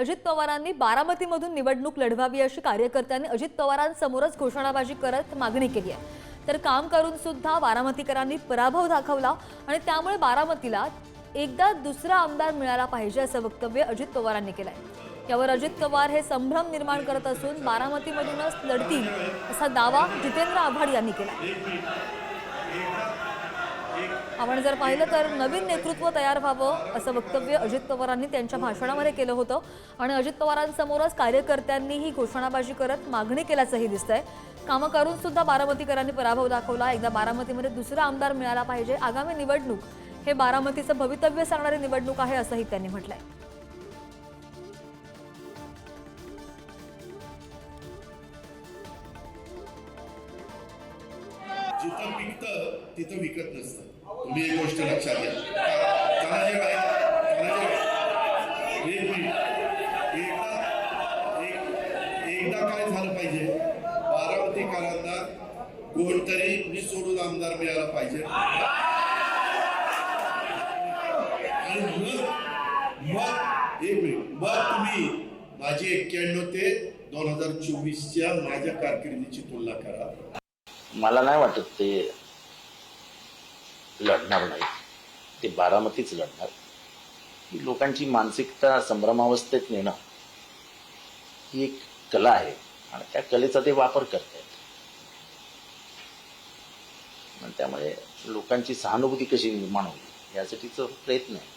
अजित पवारांनी बारामतीमधून निवडणूक लढवावी अशी कार्यकर्त्यांनी अजित पवारांसमोरच घोषणाबाजी करत मागणी केली आहे। तर काम करून सुद्धा बारामतीकरांनी पराभव दाखवला आणि त्यामुळे बारामतीला एकदा दुसरा आमदार मिळाला पाहिजे असं वक्तव्य अजित पवारांनी केलंय। यावर अजित पवार हे संभ्रम निर्माण करत असून बारामतीमधूनच लढतील असा दावा जितेंद्र आव्हाड यांनी केला। आपण जर पाहिलं तर नवीन नेतृत्व तयार व्हावं असं वक्तव्य अजित पवारांनी त्यांच्या भाषणामध्ये केलं होतं आणि अजित पवारांसमोरच कार्यकर्त्यांनी ही घोषणाबाजी करत मागणी केल्याचंही दिसतंय। कामं करून सुद्धा बारामतीकरांनी पराभव दाखवला। एकदा बारामतीमध्ये दुसरा आमदार मिळाला पाहिजे। आगामी निवडणूक हे बारामतीचं भवितव्य सांगणारी निवडणूक आहे असंही त्यांनी म्हटलंय। जिथं पिकतं तिथं विकत नसतं। तुम्ही एक गोष्ट लक्षात घ्या। एकदा काय झालं पाहिजे, बारामतीकरांना कोणतरी मी सोडून आमदार मिळाला पाहिजे आणि मग तुम्ही माझी 91 ते 2024च्या माझ्या कारकिर्दीची तुलना करा। मला नाही वाटत ते लढणार नाही, ते बारामतीच लढणार। ही लोकांची मानसिकता संभ्रमावस्थेत नेणं ही एक कला आहे आणि त्या कलेचा ते वापर करतात। त्यामुळे लोकांची सहानुभूती कशी निर्माण होईल यासाठीचा प्रयत्न आहे।